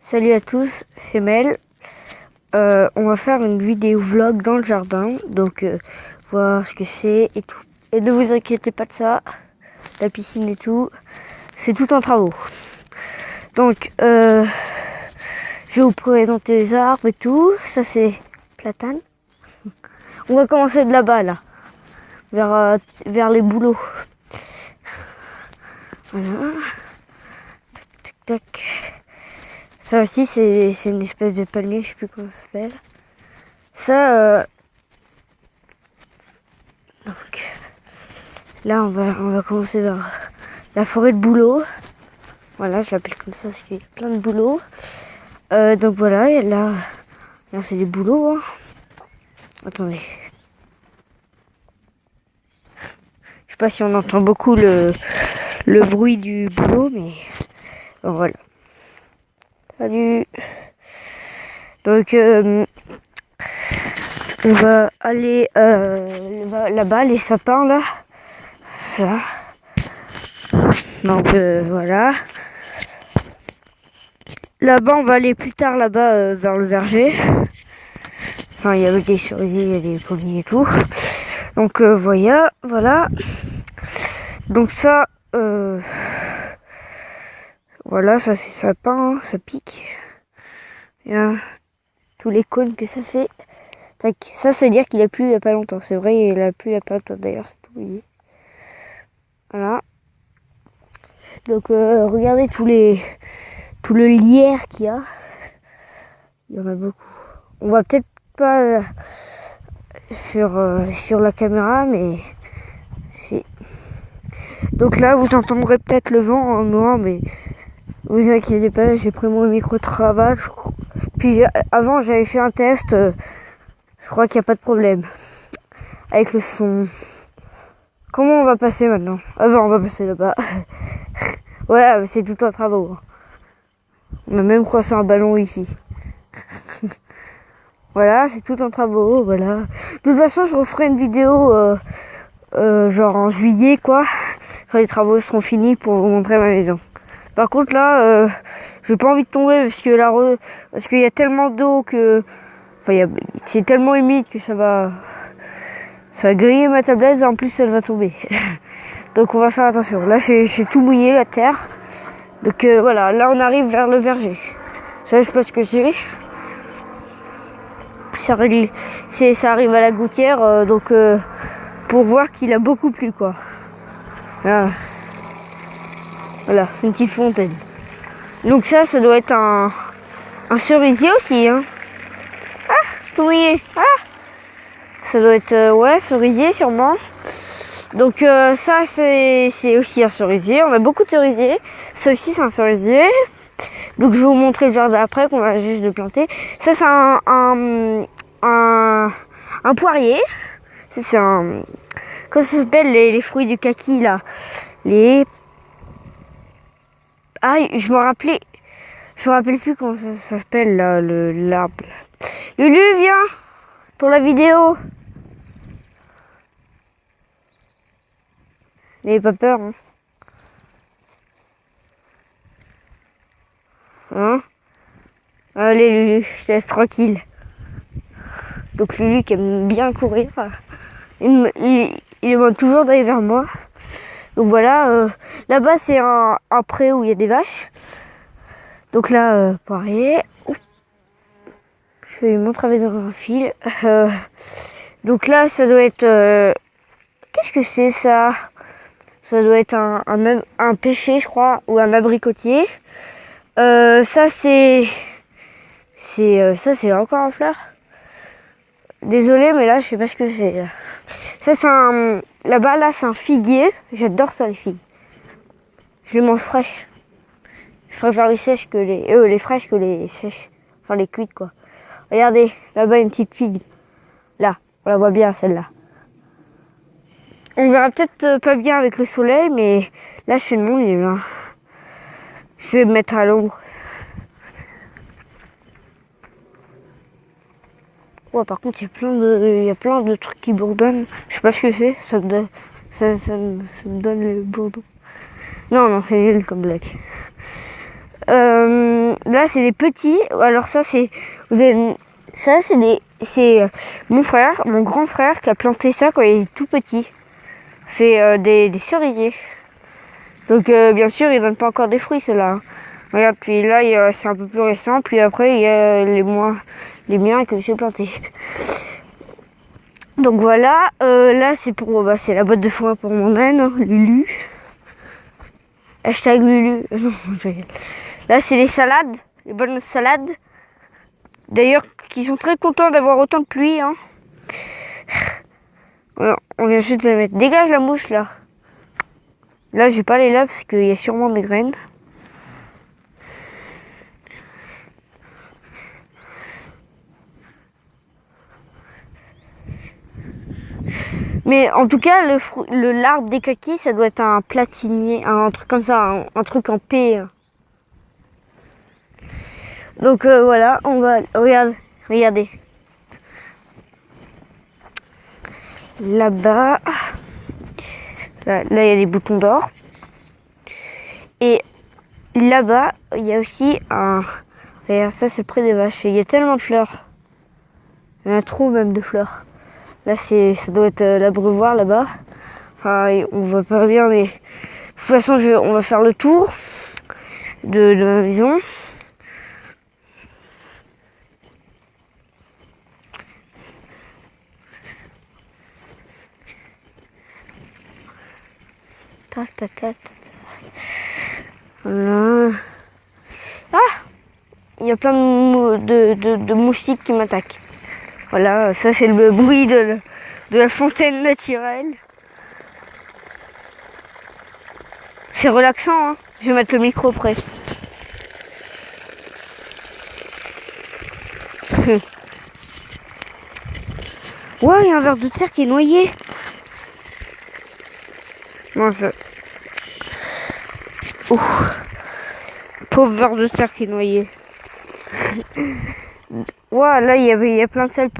Salut à tous, c'est Mel. On va faire une vidéo vlog dans le jardin, donc voir ce que c'est et tout. Et ne vous inquiétez pas de ça, la piscine et tout, c'est tout en travaux. Donc je vais vous présenter les arbres et tout. Ça c'est platane. On va commencer de là-bas là, vers les bouleaux. Voilà. Tac, tac, tac. Ça aussi, c'est une espèce de palmier, je sais plus comment ça s'appelle. Ça, donc, là, on va commencer vers la forêt de bouleaux. Voilà, je l'appelle comme ça parce qu'il y a plein de bouleaux. Donc voilà, et là c'est des bouleaux. Hein. Attendez. Je sais pas si on entend beaucoup le bruit du bouleau, mais bon, voilà. Salut. Donc on va aller là-bas, les sapins là. Donc voilà. Là-bas, on va aller plus tard là-bas vers le verger. Enfin, il y avait des cerisiers, il y a des pommiers et tout. Donc voilà. Donc ça, voilà, ça c'est sapin, hein, ça pique. Et, tous les cônes que ça fait. Tac. Ça veut dire qu'il a plu il n'y a pas longtemps. C'est vrai, il a plu il n'y a pas longtemps. D'ailleurs, c'est tout mouillé. Voilà. Donc regardez tout le lierre qu'il y a. Il y en a beaucoup. On voit peut-être pas sur la caméra, mais si. Donc là, vous entendrez peut-être le vent en noir, mais vous inquiétez pas, j'ai pris mon micro de travail. Puis avant, j'avais fait un test. Je crois qu'il n'y a pas de problème avec le son. Comment on va passer maintenant? Ah ben, on va passer là-bas. Voilà, c'est tout en travaux. On a même croisé un ballon ici. Voilà, c'est tout en travaux, voilà. De toute façon, je referai une vidéo genre en juillet, quoi. Quand les travaux seront finis pour vous montrer ma maison. Par contre, là, j'ai pas envie de tomber parce qu'il y a tellement d'eau que... Enfin, c'est tellement humide que ça va griller ma tablette et en plus, elle va tomber. Donc, on va faire attention. Là, c'est tout mouillé, la terre. Donc, voilà, là, on arrive vers le verger. Ça, je sais pas ce que c'est. Ça arrive à la gouttière, donc pour voir qu'il a beaucoup plu, quoi. Voilà, c'est une petite fontaine. Donc ça doit être un cerisier aussi, hein. Ah, tout mouillé. Ah, ça doit être ouais, cerisier sûrement. Donc ça c'est aussi un cerisier. On a beaucoup de cerisiers. Ça aussi c'est un cerisier. Donc je vais vous montrer le jardin après qu'on va juste le planter. Ça c'est un poirier. C'est un... Comment ça s'appelle les fruits du kaki là? Ah, je me rappelle plus comment ça s'appelle là, l'arbre. Lulu, viens pour la vidéo. N'ayez pas peur, hein. Hein? Allez Lulu, je te laisse tranquille. Donc Lulu qui aime bien courir, il demande toujours d'aller vers moi. Donc voilà, là-bas c'est un pré où il y a des vaches. Donc là, poirier. Je vais lui montrer avec un fil. Donc là, ça doit être... qu'est-ce que c'est ça? Ça doit être un pêcher, je crois, ou un abricotier. Ça c'est encore en fleurs. Désolée, mais là, je sais pas ce que c'est. Ça, c'est là-bas, là, c'est un figuier. J'adore ça, les figues. Je les mange fraîches. Je préfère les sèches que les fraîches que les sèches. Enfin, les cuites, quoi. Regardez, là-bas, une petite figue. Là, on la voit bien, celle-là. On verra peut-être pas bien avec le soleil, mais là, je fais de mon livre. Hein. Je vais me mettre à l'ombre. Ouais, par contre, il y a plein de trucs qui bourdonnent. Je sais pas ce que c'est. Ça me donne le bourdon. Non, c'est nul comme blague. là, c'est des petits. Alors ça, c'est mon frère, mon grand frère qui a planté ça quand il est tout petit. C'est des cerisiers. Donc bien sûr, ils donnent pas encore des fruits, ceux-là. Hein. Regarde, puis là, c'est un peu plus récent. Puis après, il y a les miens que j'ai plantés. Donc voilà, là c'est c'est la boîte de foin pour mon âne, hein, Lulu. Hashtag Lulu. Là c'est les salades, les bonnes salades. D'ailleurs, qui sont très contents d'avoir autant de pluie. Hein. On vient juste de les mettre. Dégage la mouche là. Là, je vais pas aller là parce qu'il y a sûrement des graines. Mais en tout cas, l'arbre des kakis, ça doit être un platinier, un truc comme ça, un truc en P. Donc voilà, on va... Regardez. Là-bas, là, il y a des boutons d'or. Et là-bas, il y a aussi un... Regarde, ça c'est près des vaches. Il y a tellement de fleurs. Il y en a trop même de fleurs. Là, ça doit être l'abreuvoir là-bas. Enfin, on voit pas bien, mais de toute façon, on va faire le tour de ma maison. Voilà. Ah! Il y a plein de moustiques qui m'attaquent. Voilà, ça c'est le bruit de la fontaine naturelle. C'est relaxant, hein. Je vais mettre le micro près. Ouais, il y a un ver de terre qui est noyé. Non, pauvre ver de terre qui est noyé. Ouais, là il y a plein de sable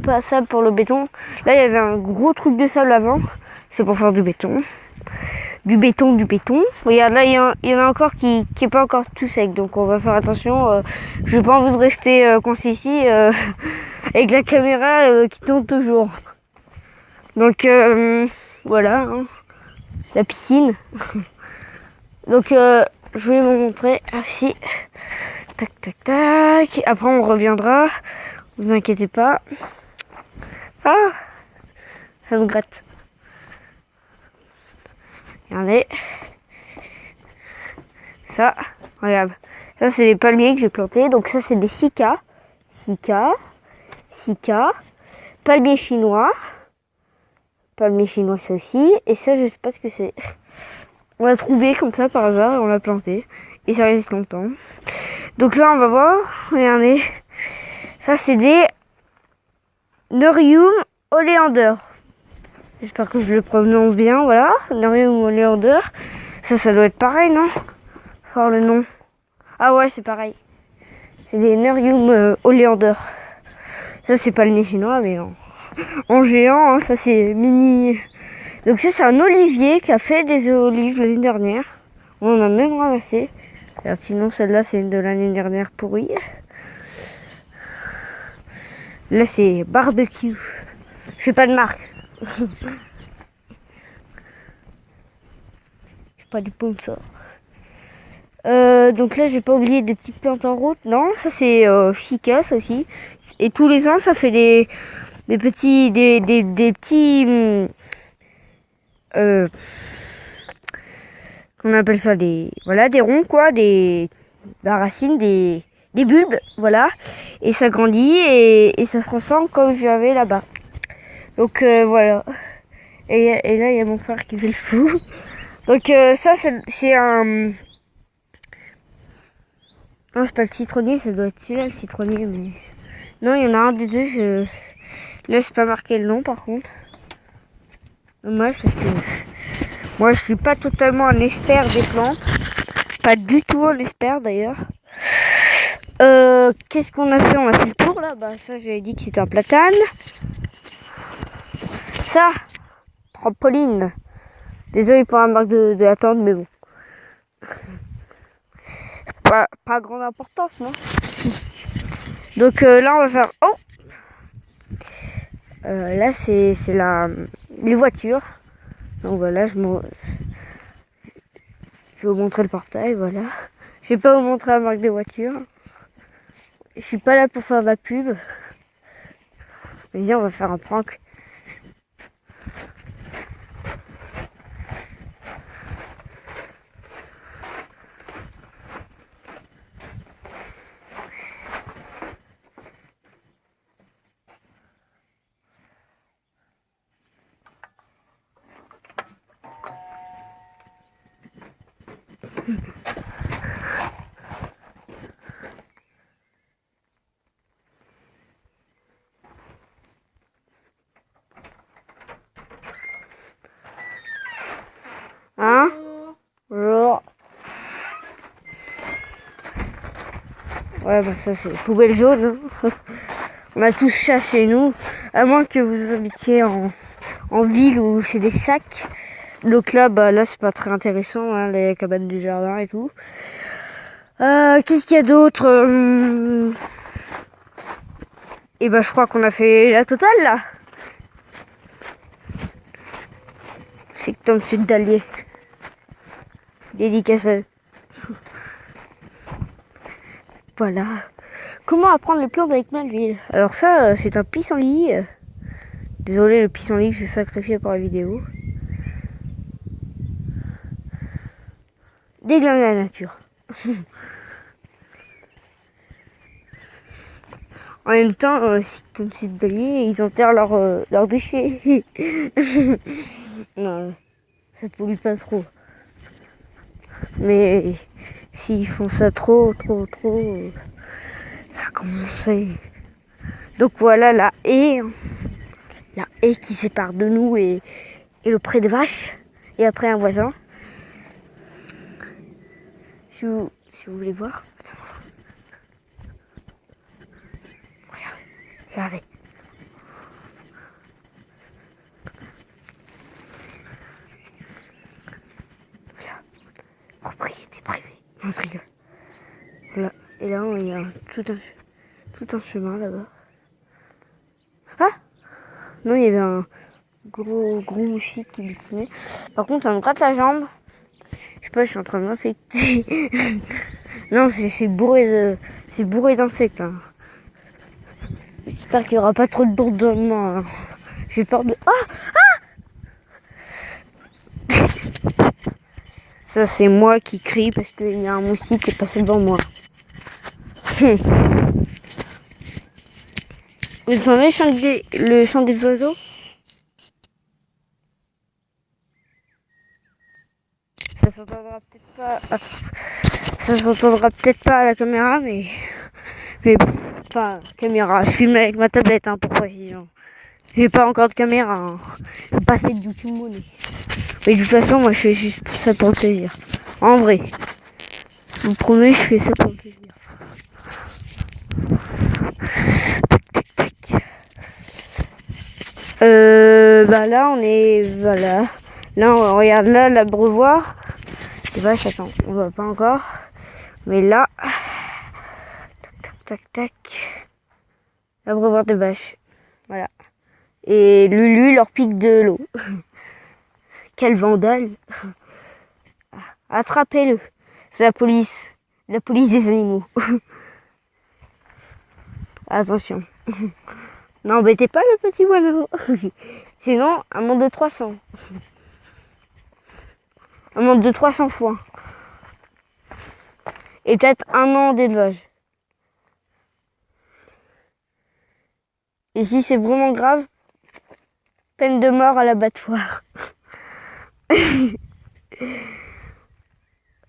pas sable pour le béton. Là il y avait un gros truc de sable avant. C'est pour faire du béton. Du béton. Regarde, là il y en a encore qui est pas encore tout sec. Donc on va faire attention. J'ai pas envie de rester coincé ici avec la caméra qui tourne toujours. Donc voilà, hein, la piscine. Donc je vais vous montrer aussi. Tac. Après on reviendra. Vous inquiétez pas. Ah, ça me gratte. Regardez. Ça, regarde. Ça c'est les palmiers que j'ai plantés. Donc ça c'est des Sika. Palmier chinois ça aussi. Et ça je sais pas ce que c'est. On l'a trouvé comme ça par hasard et on l'a planté. Et ça résiste longtemps. Donc là on va voir. Regardez. Ça c'est des Neurium oleander. J'espère que je le prononce bien, voilà. Neurium oleander. Ça doit être pareil, non? Voir le nom. Ah ouais, c'est pareil. C'est des Neurium oleander. Ça c'est pas le nez chinois, mais en géant, hein, ça c'est mini. Donc ça c'est un olivier qui a fait des olives l'année dernière. On en a même ramassé. Alors, sinon celle-là c'est de l'année dernière pourrie. Là c'est barbecue. Je fais pas de marque. J'ai pas du sponsor. Donc là j'ai pas oublié des petites plantes en route. Non, ça c'est chica ça aussi. Et tous les ans ça fait des petits qu'on appelle ça des ronds quoi, des racines, des bulbes, voilà, et ça grandit et ça se transforme comme j'avais là-bas. Donc voilà. Et là il y a mon frère qui fait le fou. Donc ça c'est un... Non, c'est pas le citronnier, ça doit être celui-là le citronnier, mais... Non, il y en a un des deux, Là c'est pas marqué le nom par contre. Dommage parce que... Moi je suis pas totalement un expert des plantes. Pas du tout un expert d'ailleurs. Qu'est-ce qu'on a fait? On a fait le tour là. Bah ça j'avais dit que c'était un platane. Ça, trampoline. Désolé pour la marque de attente, mais bon. pas grande importance, non. Donc là, on va faire... Oh, là, c'est les voitures. Donc voilà, je vais vous montrer le portail, voilà. Je vais pas vous montrer la marque des voitures. Je suis pas là pour faire de la pub. Vas-y, on va faire un prank. Hein? Bonjour. Ouais, bah ça c'est poubelle jaune. Hein. On a tous ça chez nous. À moins que vous habitiez en ville où c'est des sacs. Donc là, bah là c'est pas très intéressant, hein, les cabanes du jardin et tout. Qu'est-ce qu'il y a d'autre? Et bah je crois qu'on a fait la totale là. C'est que Tom Sud d'Allier. Dédicace à eux. Voilà. Comment apprendre les plantes avec Melville? Alors ça, c'est un pissenlit. Désolé, le pissenlit que j'ai sacrifié pour la vidéo. Déglinguer la nature. En même temps, si Tom Sud d'Allier, ils enterrent leurs déchets. Non, ça pollue pas trop. Mais s'ils font ça trop, ça commence. Donc voilà la haie qui sépare de nous et le pré de vache. Et après un voisin. Si vous voulez voir. Regardez. Propriété privée. Non, je rigole. Voilà. Et là, il y a tout un chemin là-bas. Ah! Non, il y avait un gros moustique qui butinait. Par contre, ça me gratte la jambe. Je sais pas, je suis en train de m'infecter. Non, c'est bourré d'insectes. Hein. J'espère qu'il n'y aura pas trop de bourdonnement. Hein. J'ai peur de... Ça, c'est moi qui crie parce qu'il y a un moustique qui est passé devant moi. Vous entendez le chant des oiseaux? Ça s'entendra peut-être pas à la caméra, mais bon, enfin, caméra, je filme avec ma tablette, hein, pour précision. J'ai pas encore de caméra, hein. Je vais passer de YouTube money. Mais de toute façon, moi, je fais juste ça pour le plaisir. En vrai. Je vous promets, je fais ça pour le plaisir. Bah là, on est... Voilà. Là, on regarde là, l'abreuvoir. Les vaches, attends, on voit pas encore. Mais là... Tac. L'abreuvoir de vaches. Voilà. Et Lulu leur pique de l'eau. Quel vandale. Attrapez-le. C'est la police. La police des animaux. Attention. N'embêtez pas le petit oiseau. Sinon, amende de 300. Amende de 300 fois. Et peut-être 1 an d'élevage. Et si c'est vraiment grave, peine de mort à l'abattoir.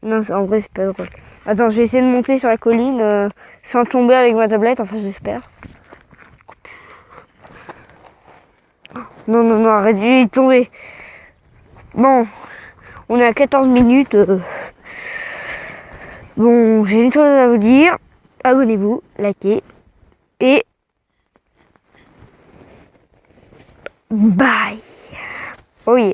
Non, en vrai, c'est pas drôle. Attends, je vais essayer de monter sur la colline sans tomber avec ma tablette, enfin j'espère. Non, arrête, je vais y tomber. Bon, on est à 14 minutes. Bon, j'ai une chose à vous dire. Abonnez-vous, likez et bye. Oh yeah.